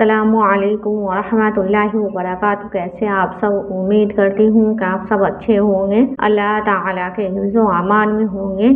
अस्सलामुअलैकुम वरहमतुल्लाहि वबरकातुहू। कैसे आप सब? उम्मीद करती हूँ कि आप सब अच्छे होंगे, अल्लाह ताला के हिफ्ज़-ओ अमान में होंगे।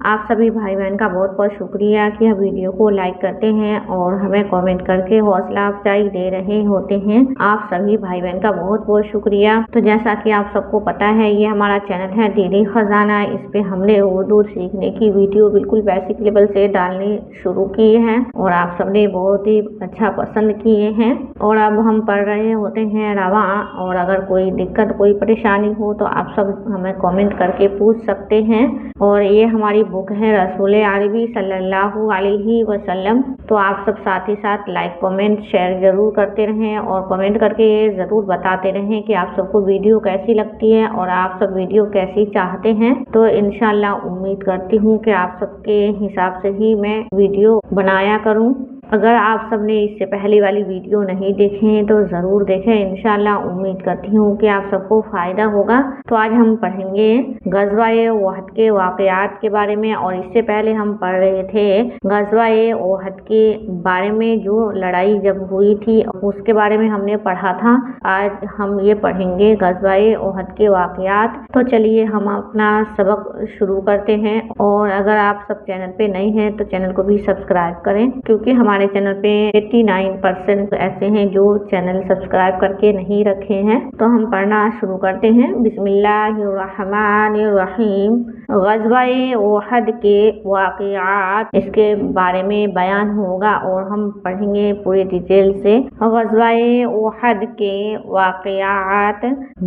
आप सभी भाई बहन का बहुत बहुत शुक्रिया कि हम वीडियो को लाइक करते हैं और हमें कमेंट करके हौसला अफजाई दे रहे होते हैं। आप सभी भाई बहन का बहुत बहुत शुक्रिया। तो जैसा कि आप सबको पता है, ये हमारा चैनल है दीदी खजाना। इस पे हमने उर्दू सीखने की वीडियो बिल्कुल बेसिक लेवल से डालने शुरू किए हैं और आप सबने बहुत ही अच्छा पसंद किए हैं। और अब हम पढ़ रहे होते हैं रवा। और अगर कोई दिक्कत कोई परेशानी हो तो आप सब हमें कमेंट करके पूछ सकते हैं। और ये हमारी बुक है रसूल अरबी सल्लल्लाहु अलैहि वसल्लम। तो आप सब साथ ही साथ लाइक कमेंट शेयर जरूर करते रहें और कमेंट करके ये जरूर बताते रहें कि आप सबको वीडियो कैसी लगती है और आप सब वीडियो कैसी चाहते हैं। तो इंशाल्लाह उम्मीद करती हूँ कि आप सबके हिसाब से ही मैं वीडियो बनाया करूँ। अगर आप सबने इससे पहली वाली वीडियो नहीं देखे हैं तो ज़रूर देखें। इंशाल्लाह उम्मीद करती हूँ कि आप सबको फ़ायदा होगा। तो आज हम पढ़ेंगे ग़ज़वा-ए ओहद के वाक़यात के बारे में। और इससे पहले हम पढ़ रहे थे ग़ज़वा-ए ओहद के बारे में, जो लड़ाई जब हुई थी उसके बारे में हमने पढ़ा था। आज हम ये पढ़ेंगे ग़ज़वा-ए ओहद के वाक़यात। तो चलिए हम अपना सबक शुरू करते हैं। और अगर आप सब चैनल पे नए हैं तो चैनल को भी सब्सक्राइब करें, क्योंकि हमारे चैनल पे 89% ऐसे हैं जो चैनल सब्सक्राइब करके नहीं रखे हैं। तो हम पढ़ना शुरू करते हैं। बिस्मिल्लाहिर्रहमानिर्रहीम। ग़ज़वा-ए ओहद के वाक़यात, इसके बारे में बयान होगा और हम पढ़ेंगे पूरी डिटेल से। ग़ज़वा-ए ओहद के वाक़यात।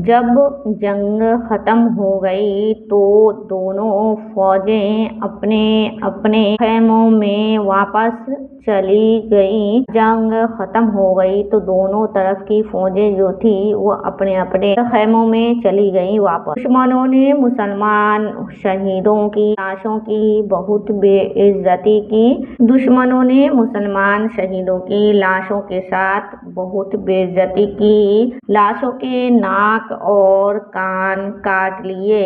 जब जंग ख़त्म हो गई तो दोनों फ़ौजें अपने अपने ख़ैमों में वापस चली गई। जंग खत्म हो गई तो दोनों तरफ की फौजें जो थी वो अपने अपने खैमों में चली गई वापस। दुश्मनों ने मुसलमान शहीदों की लाशों की बहुत बेइज्जती की। दुश्मनों ने मुसलमान शहीदों की लाशों के साथ बहुत बेइज्जती की। लाशों के नाक और कान काट लिए।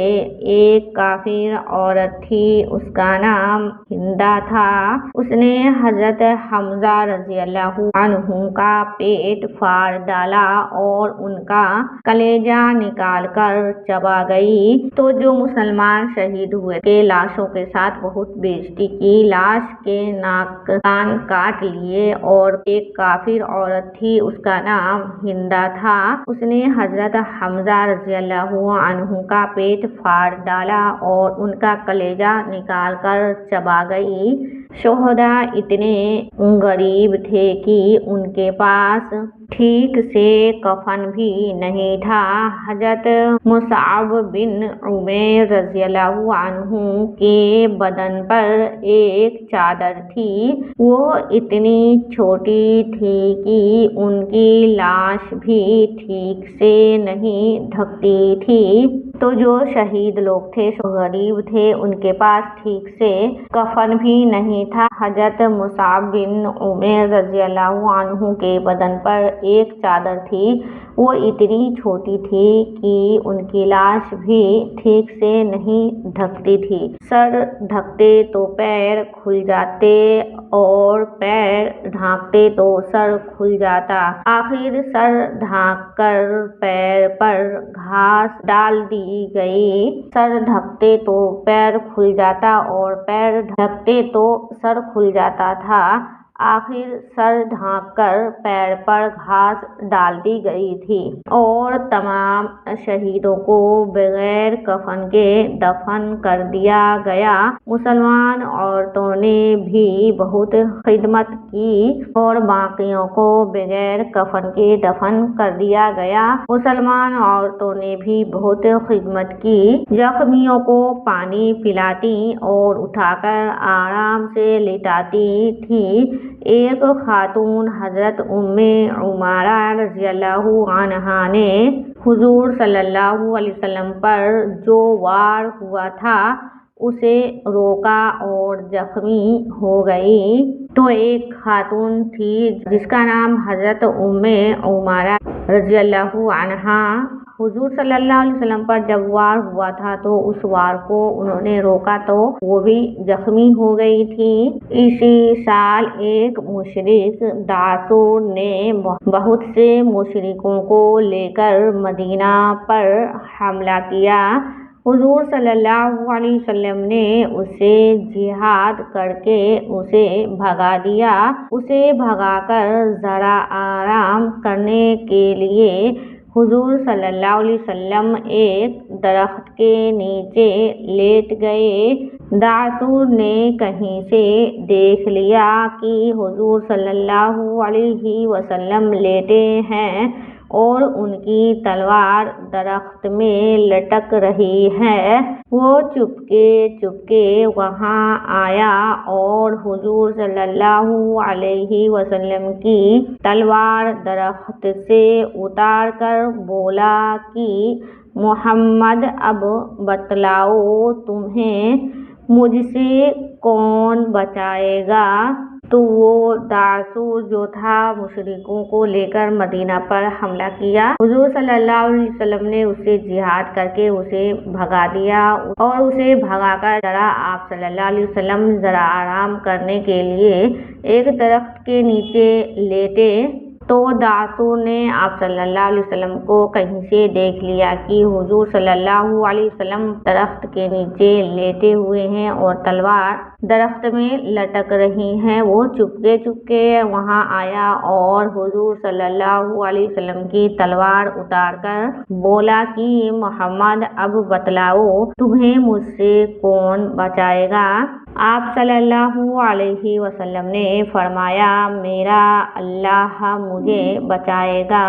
एक काफिर औरत थी, उसका नाम हिंदा था। उसने हजरत हमजा रज़ी अल्लाहु अन्हु का पेट फाड़ डाला और उनका कलेजा निकाल कर चबा गई। तो जो मुसलमान शहीद हुए थे लाशों के साथ बहुत बेइज्जती की। लाश के नाक कान काट लिए। और एक काफिर औरत थी, उसका नाम हिंदा था। उसने हजरत हमजा रज़ी अल्लाहु अन्हु का पेट फाड़ डाला और उनका कलेजा निकाल कर चबा गई। शोहदा इतने गरीब थे कि उनके पास ठीक से कफन भी नहीं था। हजरत मुसअब बिन उमैर रज़ियल्लाहु अन्हु के बदन पर एक चादर थी। वो इतनी छोटी थी कि उनकी लाश भी ठीक से नहीं ढकती थी। तो जो शहीद लोग थे गरीब थे, उनके पास ठीक से कफन भी नहीं था। हजरत मुसअब बिन उमैर रज़ियल्लाहु अन्हु के बदन पर एक चादर थी। वो इतनी छोटी थी कि उनकी लाश भी ठीक से नहीं ढकती थी। सर ढकते तो पैर खुल जाते और पैर ढांकते तो सर खुल जाता। आखिर सर ढांक कर पैर पर घास डाल दी गई। सर ढकते तो पैर खुल जाता और पैर ढकते तो सर खुल जाता था। आखिर सर ढांक कर पैर पर घास डाल दी गई थी। और तमाम शहीदों को बगैर कफन के दफन कर दिया गया। मुसलमान औरतों ने भी बहुत खिदमत की और बाकियों को बगैर कफन के दफन कर दिया गया। मुसलमान औरतों ने भी बहुत खिदमत की। जख्मियों को पानी पिलाती और उठाकर आराम से लिटाती थी। एक खातून हजरत उम्मे उमारा रज़ियल्लाहु अन्हा ने हुजूर सल्लल्लाहु अलैहि वसल्लम पर जो वार हुआ था उसे रोका और जख्मी हो गई। तो एक खातून थी जिसका नाम हजरत उम्मे उमारा रज़ियल्लाहु अन्हा حضور صلی اللہ علیہ وسلم پر جب وار ہوا تھا تو اس وار کو انہوں نے روکا تو وہ بھی زخمی ہو گئی تھی۔ اسی سال ایک مشرک داسور نے بہت سے مشرکوں کو لے کر مدینہ پر حملہ کیا۔ حضور صلی اللہ علیہ وسلم نے اسے جہاد کر کے اسے بھگا دیا۔ اسے بھگا کر ذرا آرام کرنے کے لیے حضور صلی اللہ علیہ وسلم ایک درخت کے نیچے لیٹ گئے۔ داسور نے کہیں سے دیکھ لیا کہ حضور صلی اللہ علیہ وسلم لیٹے ہیں اور ان کی تلوار درخت میں لٹک رہی ہے۔ وہ چپکے وہاں آیا اور حضور صلی اللہ علیہ وسلم کی تلوار درخت سے اتار کر بولا کہ محمد اب بتلاؤ تمہیں مجھ سے کون بچائے گا۔ تو وہ داسور جو تھا مشرکوں کو لے کر مدینہ پر حملہ کیا۔ حضور صلی اللہ علیہ وسلم نے اسے جہاد کر کے اسے بھگا دیا اور اسے بھگا کر ذرا آپ صلی اللہ علیہ وسلم ذرا آرام کرنے کے لیے ایک درخت کے نیچے لیٹے تو داسور نے آپ صلی اللہ علیہ وسلم کو کہیں سے دیکھ لیا کہ حضور صلی اللہ علیہ وسلم درخت کے نیچے لیٹے ہوئے ہیں اور تلوار درخت میں لٹک رہی ہیں۔ وہ چپکے وہاں آیا اور حضور صلی اللہ علیہ وسلم کی تلوار اتار کر بولا کہ محمد اب بتلاؤ تمہیں مجھ سے کون بچائے گا۔ آپ صلی اللہ علیہ وسلم نے فرمایا میرا اللہ مجھے بچائے گا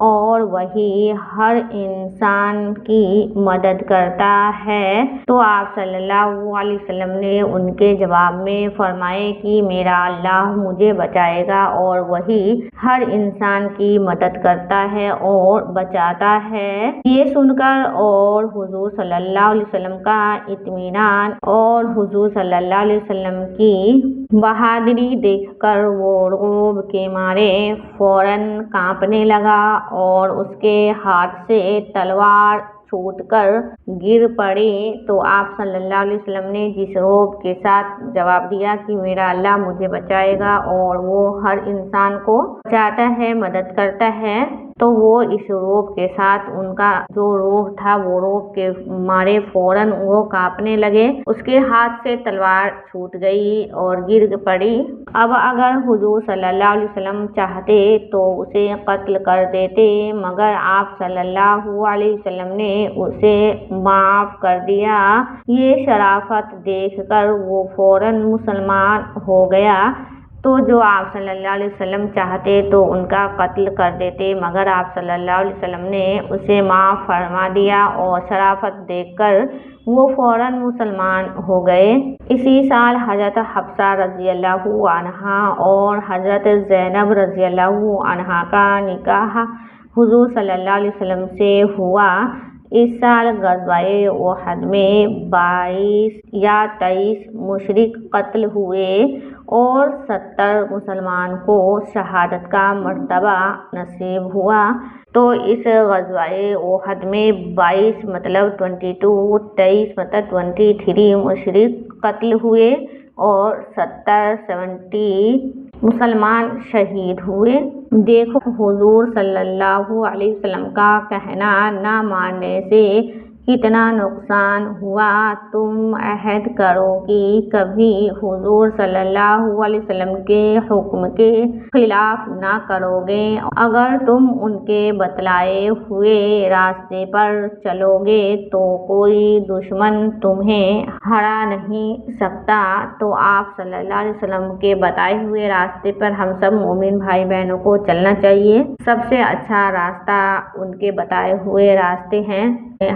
اور وہی ہر انسان کی مدد کرتا ہے۔ تو آپ صلی اللہ علیہ وسلم نے ان کے جواب میں فرمائے کہ میرا اللہ مجھے بچائے گا اور وہی ہر انسان کی مدد کرتا ہے اور بچاتا ہے۔ یہ سن کر اور حضور صلی اللہ علیہ وسلم کا اطمینان اور حضور صلی اللہ علیہ وسلم کی بہادری دیکھ کر وہ رعب کے مارے فوراً کانپنے لگا اور اس کے ہاتھ سے تلوار چھوٹ کر گر پڑی۔ تو آپ صلی اللہ علیہ وسلم نے جس رعب کے ساتھ جواب دیا کہ میرا اللہ مجھے بچائے گا اور وہ ہر انسان کو بچاتا ہے مدد کرتا ہے، تو وہ اس رعب کے ساتھ ان کا جو روح تھا وہ رعب کے مارے فوراً وہ کانپنے لگے۔ اس کے ہاتھ سے تلوار چھوٹ گئی اور گر پڑی۔ اب اگر حضور صلی اللہ علیہ وسلم چاہتے تو اسے قتل کر دیتے، مگر آپ صلی اللہ علیہ وسلم نے اسے معاف کر دیا۔ یہ شرافت دیکھ کر وہ فوراً مسلمان ہو گیا۔ تو جو آپ صلی اللہ علیہ وسلم چاہتے تو ان کا قتل کر دیتے، مگر آپ صلی اللہ علیہ وسلم نے اسے معاف فرما دیا اور شرافت دیکھ کر وہ فوراً مسلمان ہو گئے۔ اسی سال حضرت حفصہ رضی اللہ عنہا اور حضرت زینب رضی اللہ عنہا کا نکاح حضور صلی اللہ علیہ وسلم سے ہوا۔ اس سال غزوہ احد میں 22 یا 23 مشرک قتل ہوئے اور 70 مسلمان کو شہادت کا مرتبہ نصیب ہوا۔ تو اس غزوہ احد میں 22 مطلب 22، 23 مطلب 23 مشرک قتل ہوئے اور 70 مسلمان شہید ہوئے۔ دیکھو حضور صلی اللہ علیہ وسلم کا کہنا نہ ماننے سے کتنا نقصان ہوا۔ تم عہد کرو کہ کبھی حضور صلی اللہ علیہ وسلم کے حکم کے خلاف نہ کرو گے۔ اگر تم ان کے بتلائے ہوئے راستے پر چلو گے تو کوئی دشمن تمہیں ہرا نہیں سکتا۔ تو آپ صلی اللہ علیہ وسلم کے بتائے ہوئے راستے پر ہم سب مومن بھائی بہنوں کو چلنا چاہیے۔ سب سے اچھا راستہ ان کے بتائے ہوئے راستے ہیں۔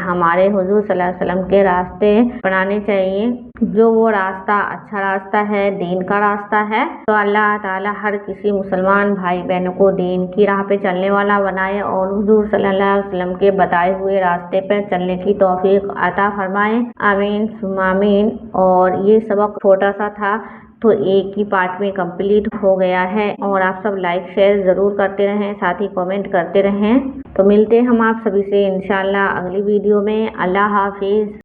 ہمارے حضور صلی اللہ علیہ وسلم کے راستے اپنانے چاہیے۔ جو وہ راستہ اچھا راستہ ہے، دین کا راستہ ہے، تو اللہ تعالیٰ ہر کسی مسلمان بھائی بہنوں کو دین کی راہ پہ چلنے والا بنائے اور حضور صلی اللہ علیہ وسلم کے بتائے ہوئے راستے پر چلنے کی توفیق عطا فرمائے۔ آمین ثم آمین۔ اور یہ سبق چھوٹا سا تھا تو ایک ہی پارٹ میں کمپلیٹ ہو گیا ہے، اور آپ سب لائک شیئر ضرور کرتے رہیں، ساتھ ہی کامنٹ کرتے رہیں۔ تو ملتے ہم آپ سبھی سے انشاءاللہ اگلی ویڈیو میں۔ اللہ حافظ۔